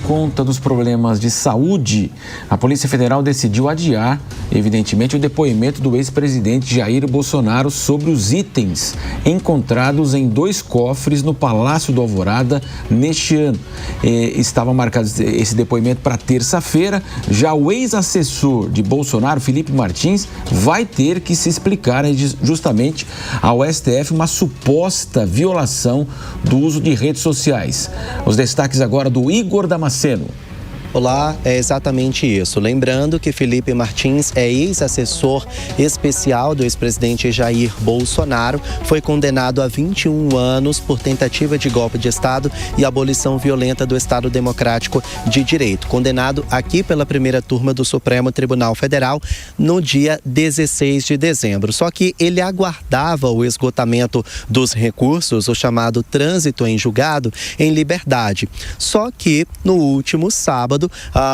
conta dos problemas de saúde, a Polícia Federal decidiu adiar, evidentemente, o depoimento do ex-presidente Jair Bolsonaro sobre os itens encontrados em 2 cofres no Palácio do Alvorada neste ano. Estava marcado esse depoimento para terça-feira. Já o ex-assessor de Bolsonaro, Felipe Martins, vai ter que se explicar justamente ao STF uma suposta violação do uso de redes sociais. Os destaques agora do Igor Damasceno. Olá, é exatamente isso. Lembrando que Felipe Martins é ex-assessor especial do ex-presidente Jair Bolsonaro, foi condenado a 21 anos por tentativa de golpe de Estado e abolição violenta do Estado Democrático de Direito. Condenado aqui pela primeira turma do Supremo Tribunal Federal no dia 16 de dezembro. Só que ele aguardava o esgotamento dos recursos, o chamado trânsito em julgado, em liberdade. Só que no último sábado,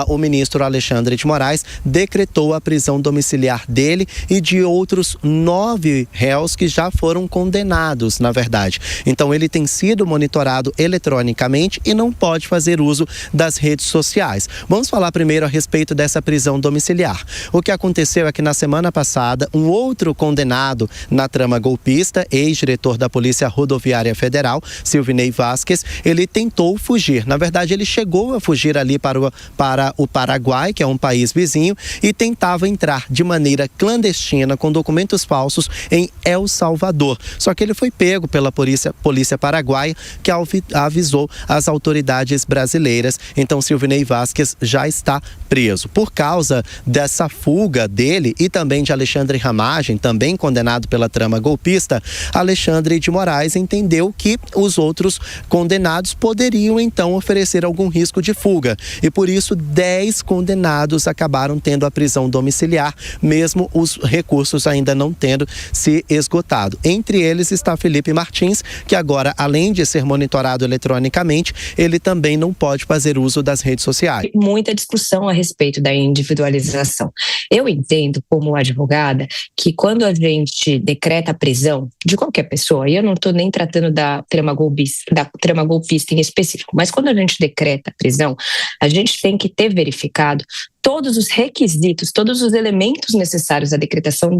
o ministro Alexandre de Moraes decretou a prisão domiciliar dele e de outros 9 réus que já foram condenados, na verdade. Então, ele tem sido monitorado eletronicamente e não pode fazer uso das redes sociais. Vamos falar primeiro a respeito dessa prisão domiciliar. O que aconteceu é que na semana passada, um outro condenado na trama golpista, ex-diretor da Polícia Rodoviária Federal, Silvinei Vasquez, ele tentou fugir. Na verdade, ele chegou a fugir ali para o Paraguai, que é um país vizinho, e tentava entrar de maneira clandestina com documentos falsos em El Salvador. Só que ele foi pego pela polícia paraguaia, que avisou as autoridades brasileiras. Então, Silvinei Vasquez já está preso. Por causa dessa fuga dele e também de Alexandre Ramagem, também condenado pela trama golpista, Alexandre de Moraes entendeu que os outros condenados poderiam então oferecer algum risco de fuga. E por isso 10 condenados acabaram tendo a prisão domiciliar, mesmo os recursos ainda não tendo se esgotado. Entre eles está Felipe Martins, que agora, além de ser monitorado eletronicamente, ele também não pode fazer uso das redes sociais. Muita discussão a respeito da individualização. Eu entendo, como advogada, que quando a gente decreta a prisão de qualquer pessoa, e eu não estou nem tratando da trama golpista em específico, mas quando a gente decreta a prisão, a gente tem que ter verificado todos os requisitos, todos os elementos necessários à decretação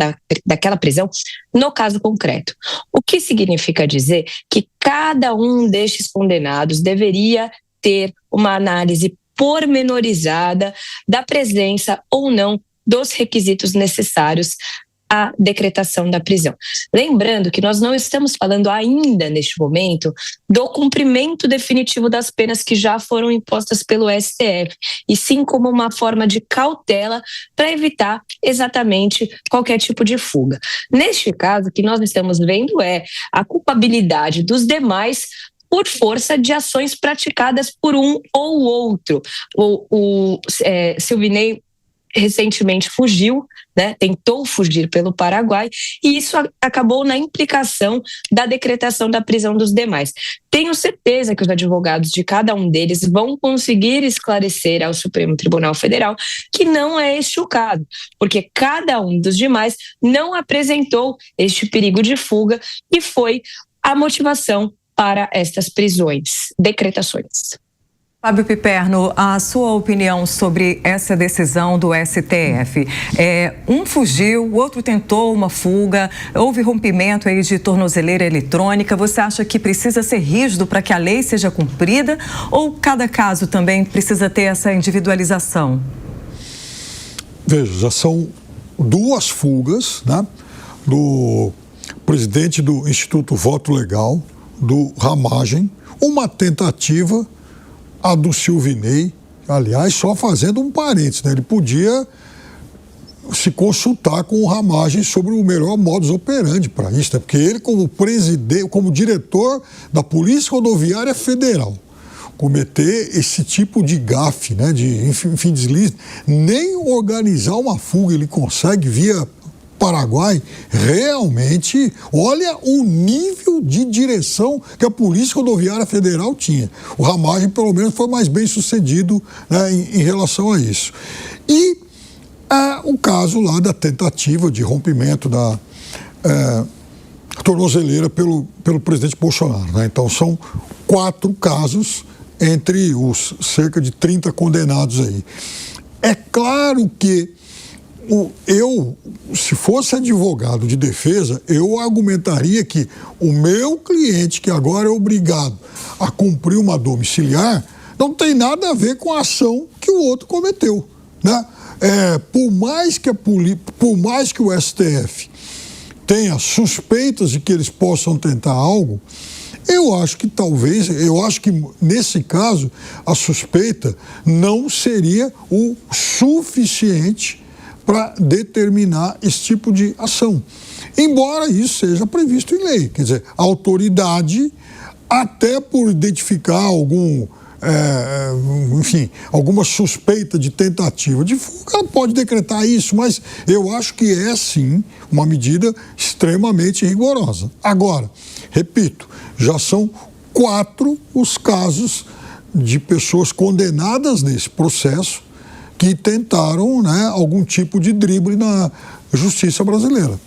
daquela prisão no caso concreto. O que significa dizer que cada um destes condenados deveria ter uma análise pormenorizada da presença ou não dos requisitos necessários à decretação da prisão. Lembrando que nós não estamos falando ainda, neste momento, do cumprimento definitivo das penas que já foram impostas pelo STF, e sim como uma forma de cautela para evitar exatamente qualquer tipo de fuga. Neste caso, o que nós estamos vendo é a culpabilidade dos demais por força de ações praticadas por um ou outro. O Silvinei recentemente fugiu, né, tentou fugir pelo Paraguai, e isso acabou na implicação da decretação da prisão dos demais. Tenho certeza que os advogados de cada um deles vão conseguir esclarecer ao Supremo Tribunal Federal que não é este o caso, porque cada um dos demais não apresentou este perigo de fuga e foi a motivação para estas decretações. Fábio Piperno, a sua opinião sobre essa decisão do STF? Um fugiu, o outro tentou uma fuga, houve rompimento aí de tornozeleira eletrônica. Você acha que precisa ser rígido para que a lei seja cumprida, ou cada caso também precisa ter essa individualização? Veja, já são 2 fugas, né, do presidente do Instituto Voto Legal, do Ramagem, uma tentativa, a do Silvinei, aliás, só fazendo um parênteses, né? Ele podia se consultar com o Ramagem sobre o melhor modus operandi para isso, né? Porque ele, como presidente, como diretor da Polícia Rodoviária Federal, cometer esse tipo de gafe, né? Enfim, deslize, nem organizar uma fuga ele consegue via Paraguai. Realmente, olha o nível de direção que a Polícia Rodoviária Federal tinha. O Ramagem, pelo menos, foi mais bem sucedido, né, em relação a isso. E o caso lá da tentativa de rompimento da tornozeleira pelo presidente Bolsonaro, né? Então, são 4 casos entre os cerca de 30 condenados aí. É claro que eu, se fosse advogado de defesa, eu argumentaria que o meu cliente, que agora é obrigado a cumprir uma domiciliar, não tem nada a ver com a ação que o outro cometeu, né? Por mais que o STF tenha suspeitas de que eles possam tentar algo, eu acho que nesse caso a suspeita não seria o suficiente para determinar esse tipo de ação. Embora isso seja previsto em lei. Quer dizer, a autoridade, até por identificar alguma suspeita de tentativa de fuga, ela pode decretar isso, mas eu acho que é, sim, uma medida extremamente rigorosa. Agora, repito, já são 4 os casos de pessoas condenadas nesse processo que tentaram, né, algum tipo de drible na justiça brasileira.